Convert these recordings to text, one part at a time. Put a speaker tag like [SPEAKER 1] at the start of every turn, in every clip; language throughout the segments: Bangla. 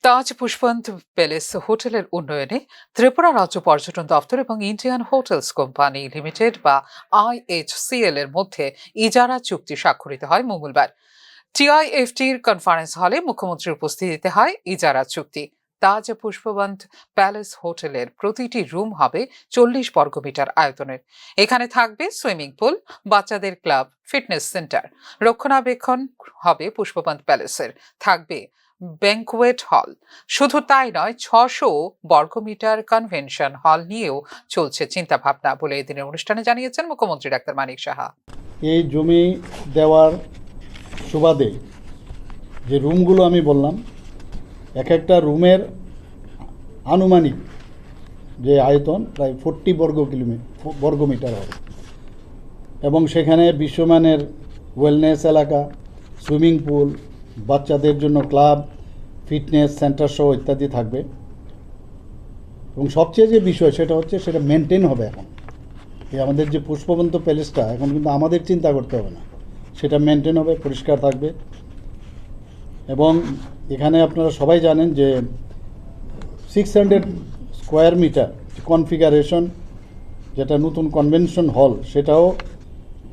[SPEAKER 1] তাজ পুষ্পবন্ত প্যালেস হোটেলের উন্নয়নে ত্রিপুরা রাজ্য পর্যটন দপ্তর এবং ইন্ডিয়ান হোটেলস কোম্পানি লিমিটেড বা IHCL এর মধ্যে ইজারা চুক্তি স্বাক্ষরিত হয় মঙ্গলবার। TIFTর কনফারেন্স হলে মুখ্যমন্ত্রীর উপস্থিতিতে হয় ইজারা চুক্তি। তাজ পুষ্পবন্ত প্যালেস হোটেলের প্রতিটি রুম হবে 40 বর্গমিটার আয়তনের। এখানে থাকবে সুইমিং পুল, বাচ্চাদের ক্লাব, ফিটনেস সেন্টার। রক্ষণাবেক্ষণ হবে পুষ্পবন্ত প্যালেসের। থাকবে ব্যাংকুয়েট হল। শুধু তাই নয়, 600 বর্গমিটার কনভেনশন হল নিয়েও চলছে চিন্তাভাবনা বলে এদিনের অনুষ্ঠানে জানিয়েছেন মুখ্যমন্ত্রী ডাক্তার মানিক সাহা।
[SPEAKER 2] এই জমি দেওয়ার সুবাদে যে রুমগুলো আমি বললাম, এক একটা রুমের আনুমানিক যে আয়তন প্রায় 40 বর্গমিটার হবে এবং সেখানে বিশ্বমানের ওয়েলনেস এলাকা, সুইমিং পুল, বাচ্চাদের জন্য ক্লাব, ফিটনেস সেন্টার সহ ইত্যাদি থাকবে। এবং সবচেয়ে যে বিষয় সেটা হচ্ছে সেটা মেনটেন হবে। এখন এই আমাদের যে পুষ্পবন্ত প্যালেসটা এখন কিন্তু আমাদের চিন্তা করতে হবে না, সেটা মেনটেন হবে, পরিষ্কার থাকবে। এবং এখানে আপনারা সবাই জানেন যে 600 স্কোয়ার মিটার কনফিগারেশন, যেটা নতুন কনভেনশন হল, সেটাও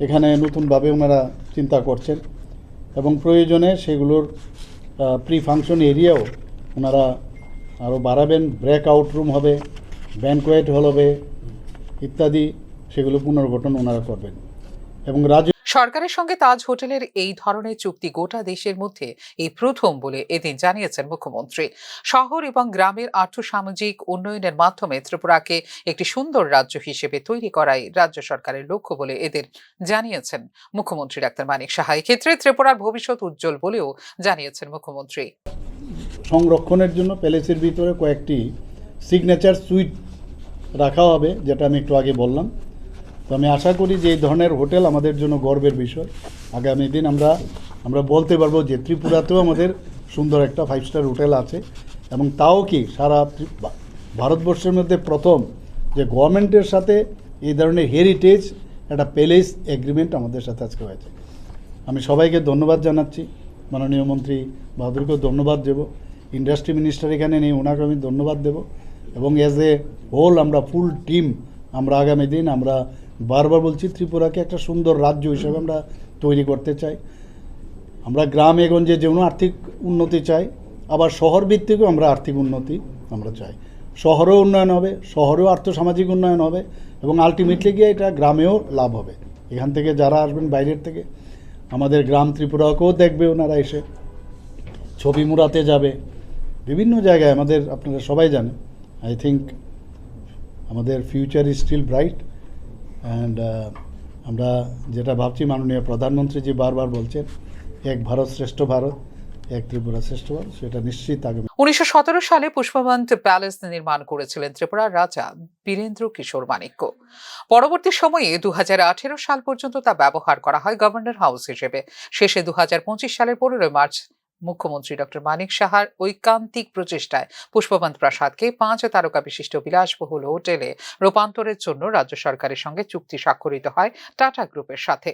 [SPEAKER 2] এখানে নতুনভাবে ওনারা চিন্তা করছেন এবং প্রয়োজনে সেগুলোর প্রি ফাংশন এরিয়াও ওনারা আরও বাড়াবেন। ব্রেকআউট রুম হবে, ব্যানকোয়েট হল হবে ইত্যাদি, সেগুলো পুনর্গঠন ওনারা করবেন। এবং
[SPEAKER 1] সরকারের সঙ্গে তাজ হোটেলের এই ধরনের চুক্তি গোটা দেশের মধ্যে এই প্রথম বলে এদিন জানিয়েছেন মুখ্যমন্ত্রী। শহর এবং গ্রামের আর্থসামাজিক উন্নয়নের মাধ্যমে ত্রিপুরাকে একটি সুন্দর রাজ্য হিসেবে তৈরি করাই রাজ্য সরকারের লক্ষ্য বলে এদের জানিয়েছেন মুখ্যমন্ত্রী ডাক্তার মানিক সাহা। ক্ষেত্রে ত্রিপুরার ভবিষ্যৎ উজ্জ্বল বলেও জানিয়েছেন মুখ্যমন্ত্রী।
[SPEAKER 2] সংরক্ষণের জন্য প্যালেসের ভিতরে কয়েকটি সিগনেচার সুইট রাখা হবে, যেটা আমি একটু আগে বললাম। তো আমি আশা করি যে এই ধরনের হোটেল আমাদের জন্য গর্বের বিষয়। আগামী দিন আমরা বলতে পারবো যে ত্রিপুরাতেও আমাদের সুন্দর একটা 5 স্টার হোটেল আছে, এবং তাও কি সারা ভারতবর্ষের মধ্যে প্রথম যে গভর্নমেন্টের সাথে এই ধরনের হেরিটেজ একটা প্যালেস এগ্রিমেন্ট আমাদের সাথে আজকে হয়েছে। আমি সবাইকে ধন্যবাদ জানাচ্ছি, মাননীয় মন্ত্রী বাহাদুরকেও ধন্যবাদ দেব, ইন্ডাস্ট্রি মিনিস্টার এখানে নেই, ওনাকে আমি ধন্যবাদ দেব, এবং অ্যাজ এ হোল আমরা ফুল টিম আমরা আগামী দিন আমরা বারবার বলছি ত্রিপুরাকে একটা সুন্দর রাজ্য হিসেবে আমরা তৈরি করতে চাই। আমরা গ্রামে গঞ্জে যেমন আর্থিক উন্নতি চাই, আবার শহর ভিত্তিকও আমরা আর্থিক উন্নতি আমরা চাই। শহরেও উন্নয়ন হবে, শহরেও আর্থসামাজিক উন্নয়ন হবে, এবং আলটিমেটলি গিয়ে এটা গ্রামেও লাভ হবে। এখান থেকে যারা আসবেন বাইরের থেকে আমাদের গ্রাম ত্রিপুরাকেও দেখবে, ওনারা এসে ছবি মুড়াতে যাবে বিভিন্ন জায়গায়। আপনারা সবাই জানেন, আই থিঙ্ক আমাদের future is still bright. And আমরা যেটা ভাবছি, মাননীয় প্রধানমন্ত্রী যে বারবার বলছেন এক ভারত শ্রেষ্ঠ ভারত, এক ত্রিপুরা শ্রেষ্ঠ ভারত, সেটা নিশ্চিত আগামী
[SPEAKER 1] 1917 সালে পুষ্পবন্ত প্যালেস নির্মাণ করেছিলেন ত্রিপুরার রাজা বীরেন্দ্র কিশোর মাণিক্য। পরবর্তী সময়ে 2018 সাল পর্যন্ত তা ব্যবহার করা হয় গভর্নর হাউস হিসেবে। শেষে 2025 সালের 15 মার্চ মুখ্যমন্ত্রী ডক্টর মানিক সাহার ঐকান্তিক প্রচেষ্টায় পুষ্পবন্ত প্রাসাদকে 5 তারকা বিশিষ্ট বিলাসবহুল হোটেলে রূপান্তরের জন্য রাজ্য সরকারের সঙ্গে চুক্তি স্বাক্ষরিত হয় টাটা গ্রুপের সাথে।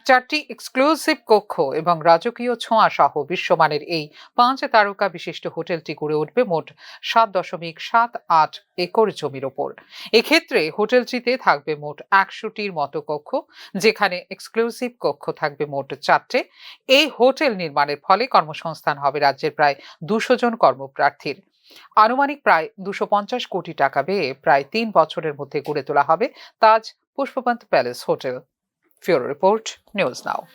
[SPEAKER 1] 4টি এক্সক্লুসিভ কক্ষ এবং রাজকীয় ছোঁয়া সহ বিশ্বমানের এই 5 তারকা বিশিষ্ট হোটেলটি গড়ে উঠবে মোট 7.78 একর জমির ওপর। এক্ষেত্রে হোটেলটিতে থাকবে মোট 100টির মতো কক্ষ, যেখানে এক্সক্লুসিভ কক্ষ থাকবে মোট 4টে। এই হোটেল নির্মাণের ফলে কর্মসংস্থান হবে রাজ্যের প্রায় 200 জন কর্মপ্রার্থীর। আনুমানিক প্রায় 250 কোটি টাকা ব্যয়ে প্রায় 3 বছরের মধ্যে গড়ে তোলা হবে Taj Pushpavanta palace hotel. Bureau report, news নাও।